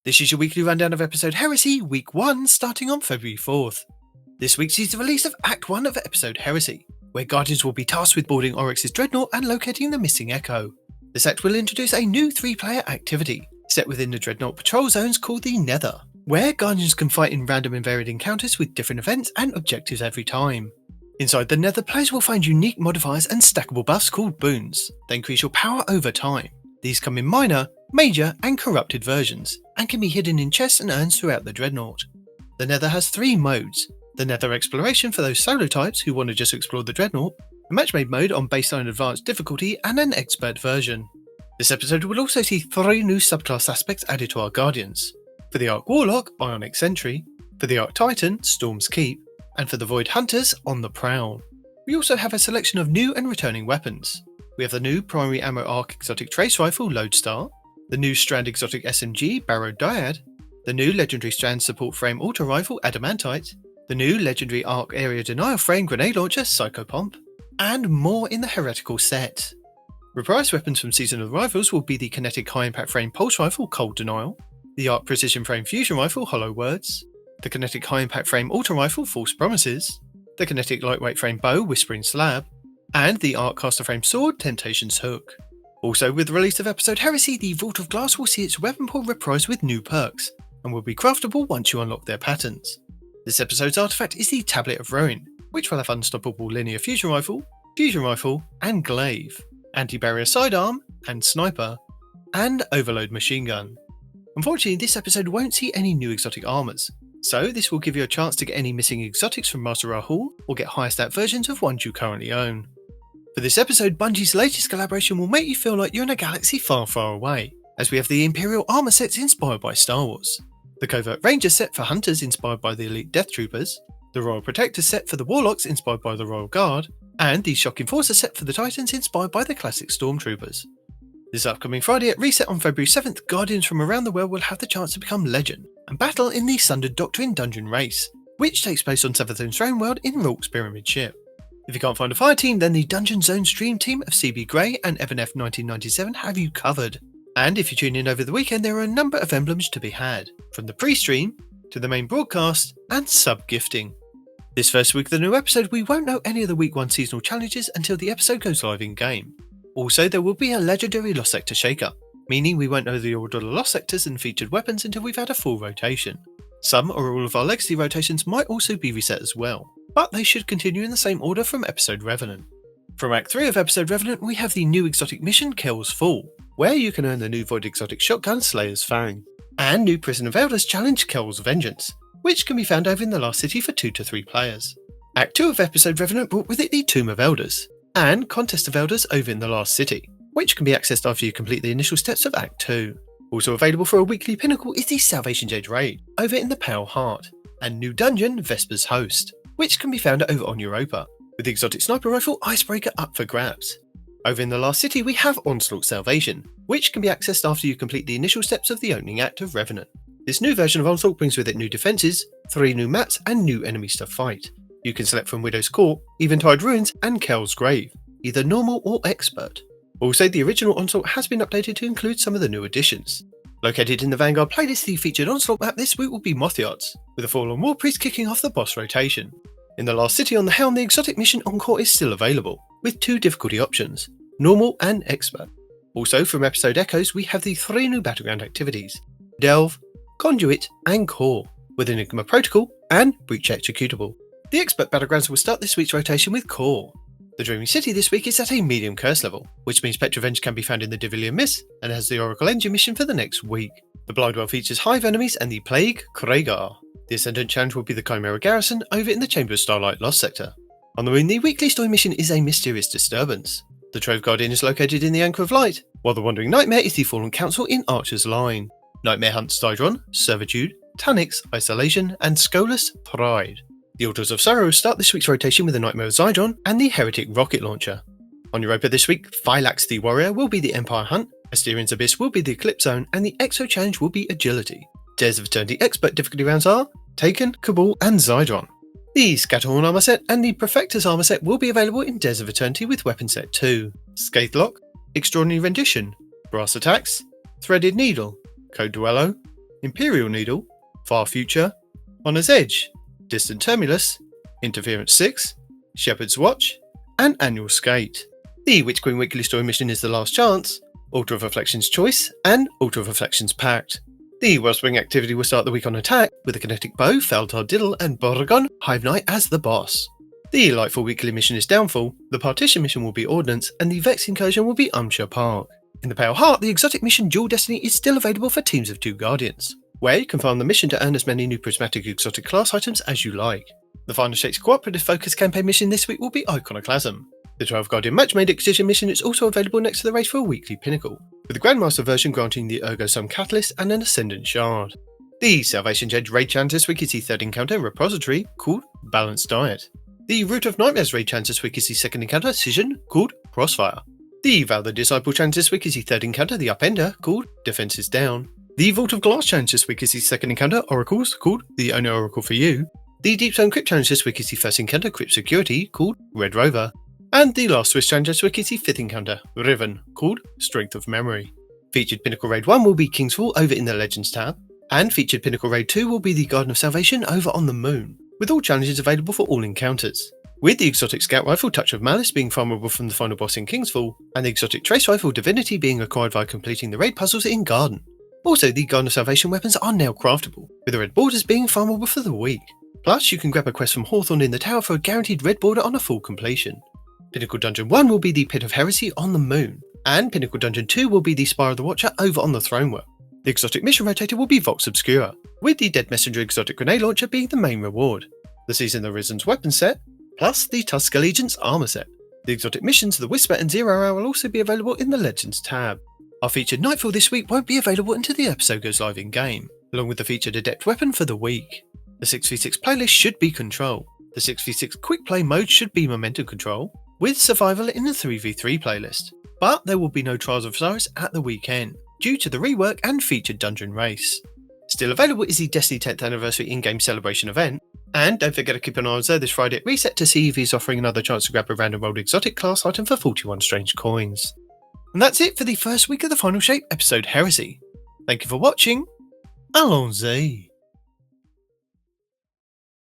This is your weekly rundown of Episode Heresy, Week 1, starting on February 4th. This week sees the release of Act 1 of Episode Heresy, where Guardians will be tasked with boarding Oryx's Dreadnaught and locating the missing Echo. This act will introduce a new 3-player activity, set within the Dreadnaught patrol zones called the Nether, where Guardians can fight in random and varied encounters with different events and objectives every time. Inside the Nether, players will find unique modifiers and stackable buffs called boons that increase your power over time. These come in minor, major and corrupted versions, and can be hidden in chests and urns throughout the Dreadnaught. The Nether has 3 modes: the Nether Exploration for those solo types who want to just explore the Dreadnaught, a match-made mode on baseline advanced difficulty, and an expert version. This episode will also see 3 new subclass aspects added to our Guardians. For the Arc Warlock, Ionic Sentry, for the Arc Titan, Storm's Keep, and for the Void Hunters, On the Prowl. We also have a selection of new and returning weapons. We have the new Primary Ammo Arc Exotic Trace Rifle, Lodestar, the new Strand Exotic SMG, Barrow Dyad, the new Legendary Strand Support Frame Auto Rifle, Adamantite, the new Legendary Arc Area Denial Frame Grenade Launcher, Psychopomp, and more in the Heretical set. Reprised weapons from Season of the Rivals will be the Kinetic High Impact Frame Pulse Rifle, Cold Denial, the Arc Precision Frame Fusion Rifle, Hollow Words, the Kinetic High Impact Frame Auto Rifle, False Promises, the Kinetic Lightweight Frame Bow, Whispering Slab, and the Arc Caster Frame Sword, Temptation's Hook. Also, with the release of Episode Heresy, the Vault of Glass will see its weapon pool reprised with new perks, and will be craftable once you unlock their patterns. This episode's artifact is the Tablet of Ruin, which will have Unstoppable Linear Fusion Rifle, and Glaive, Anti-Barrier Sidearm and Sniper, and Overload Machine Gun. Unfortunately, this episode won't see any new exotic armours, so this will give you a chance to get any missing exotics from Master Rahul or get higher stat versions of ones you currently own. For this episode, Bungie's latest collaboration will make you feel like you're in a galaxy far, far away, as we have the Imperial armour sets inspired by Star Wars, the Covert Ranger set for Hunters inspired by the Elite Death Troopers, the Royal Protector set for the Warlocks inspired by the Royal Guard, and the Shock Enforcer set for the Titans inspired by the classic Stormtroopers. This upcoming Friday at Reset on February 7th, Guardians from around the world will have the chance to become Legend and battle in the Sundered Doctrine dungeon race, which takes place on Seventh Throne World in Rorke's Pyramid Ship. If you can't find a fire team, then the Dungeon Zone stream team of CB Grey and Evan F1997 have you covered. And if you tune in over the weekend, there are a number of emblems to be had, from the pre-stream to the main broadcast and sub-gifting. This first week of the new episode, we won't know any of the Week 1 seasonal challenges until the episode goes live in-game. Also, there will be a legendary Lost Sector shake-up, meaning we won't know the order of the Lost Sectors and featured weapons until we've had a full rotation. Some or all of our legacy rotations might also be reset as well, but they should continue in the same order from Episode Revenant. From Act 3 of Episode Revenant, we have the new exotic mission Kell's Fall, where you can earn the new Void Exotic Shotgun Slayer's Fang, and new Prison of Elders challenge Kell's Vengeance, which can be found over in the Last City for 2 to 3 players. Act 2 of Episode Revenant brought with it the Tomb of Elders, and Contest of Elders over in the Last City, which can be accessed after you complete the initial steps of Act 2. Also available for a weekly Pinnacle is the Salvation's Edge raid, over in the Pale Heart, and new dungeon Vesper's Host, which can be found over on Europa, with the exotic sniper rifle Icebreaker up for grabs. Over in the Last City we have Onslaught Salvation, which can be accessed after you complete the initial steps of the opening act of Revenant. This new version of Onslaught brings with it new defences, 3 new maps and new enemies to fight. You can select from Widow's Court, Eventide Ruins and Kell's Grave, either normal or expert. Also, the original Onslaught has been updated to include some of the new additions. Located in the Vanguard playlist, the featured Onslaught map this week will be Mothyards, with a Fallen War Priest kicking off the boss rotation. In the Last City on the Helm, the exotic mission Encore is still available, with 2 difficulty options, normal and expert. Also, from Episode Echoes, we have the 3 new Battleground activities, Delve, Conduit and Core, with Enigma Protocol and Breach Executable. The Expert Battlegrounds will start this week's rotation with Core. The Dreaming City this week is at a medium curse level, which means Petrovenge can be found in the Divilian Mist and has the Oracle Engine mission for the next week. The Blightwell features Hive enemies and the Plague Kragar. The Ascendant challenge will be the Chimera Garrison over in the Chamber of Starlight Lost Sector. On the Moon, the weekly story mission is a Mysterious Disturbance. The Trove Guardian is located in the Anchor of Light, while the Wandering Nightmare is the Fallen Council in Archer's Line. Nightmare hunts Dydron, Servitude, Tanix, Isolation and Scolus Pride. The Altars of Sorrow start this week's rotation with the Nightmare of Zydron and the Heretic Rocket Launcher. On Europa this week, Phylax the Warrior will be the Empire Hunt, Asterian's Abyss will be the Eclipse Zone, and the Exo Challenge will be Agility. Dares of Eternity Expert difficulty rounds are Taken, Cabal and Zydron. The Scatterhorn armor set and the Perfector's armor set will be available in Dares of Eternity with Weapon Set 2. Scathelock, Extraordinary Rendition, Brass Attacks, Threaded Needle, Code Duello, Imperial Needle, Far Future, Honor's Edge, Distant Terminus, Interference 6, Shepherd's Watch, and Annual Skate. The Witch Queen Weekly Story Mission is The Last Chance, Altar of Reflection's Choice, and Altar of Reflection's Pact. The Wellspring activity will start the week on attack, with the Kinetic Bow, Feltar Diddle, and Borgon Hive Knight as the boss. The Lightfall Weekly Mission is Downfall, the Partition Mission will be Ordnance, and the Vex Incursion will be Umshire Park. In the Pale Heart, the exotic mission Dual Destiny is still available for teams of 2 Guardians, where you can farm the mission to earn as many new prismatic exotic class items as you like. The Final Shakes Cooperative Focus campaign mission this week will be Iconoclasm. The 12 Guardian Match-Made Excision mission is also available next to the race for a weekly Pinnacle, with the Grandmaster version granting the Ergo Sum Catalyst and an Ascendant Shard. The Salvation's Edge Raid Challenge this week is the 3rd encounter repository called Balanced Diet. The Root of Nightmares Raid Challenge this week is the 2nd encounter Scission called Crossfire. The Val the Disciple Challenge this week is the 3rd encounter The Upender called Defense is Down. The Vault of Glass Challenge this week is the 2nd encounter Oracles called The Only Oracle for You. The Deep Zone Crypt Challenge this week is the 1st encounter Crypt Security called Red Rover. And the last Swiss Challenge this week is the 5th encounter Riven called Strength of Memory. Featured Pinnacle Raid 1 will be Kingsfall over in the Legends tab, and featured Pinnacle Raid 2 will be the Garden of Salvation over on the Moon, with all challenges available for all encounters, with the exotic Scout Rifle Touch of Malice being farmable from the final boss in Kingsfall, and the exotic Trace Rifle Divinity being acquired via completing the raid puzzles in Garden. Also, the Garden of Salvation weapons are now craftable, with the red borders being farmable for the week. Plus, you can grab a quest from Hawthorne in the Tower for a guaranteed red border on a full completion. Pinnacle Dungeon 1 will be the Pit of Heresy on the Moon, and Pinnacle Dungeon 2 will be the Spire of the Watcher over on the Throneworld. The exotic mission rotator will be Vox Obscura, with the Dead Messenger exotic grenade launcher being the main reward. The Season of the Risen's weapon set, plus the Tusk Allegiance armor set. The exotic missions The Whisper and 0 Hour will also be available in the Legends tab. Our featured Nightfall this week won't be available until the episode goes live in-game, along with the featured Adept weapon for the week. The 6v6 playlist should be Control. The 6v6 Quickplay mode should be Momentum Control, with Survival in the 3v3 playlist. But there will be no Trials of Osiris at the weekend, due to the rework and featured dungeon race. Still available is the Destiny 10th Anniversary in-game celebration event, and don't forget to keep an eye on Zer this Friday at Reset to see if he's offering another chance to grab a random rolled exotic class item for 41 strange coins. And that's it for the first week of the Final Shape episode Heresy. Thank you for watching. Allons-y.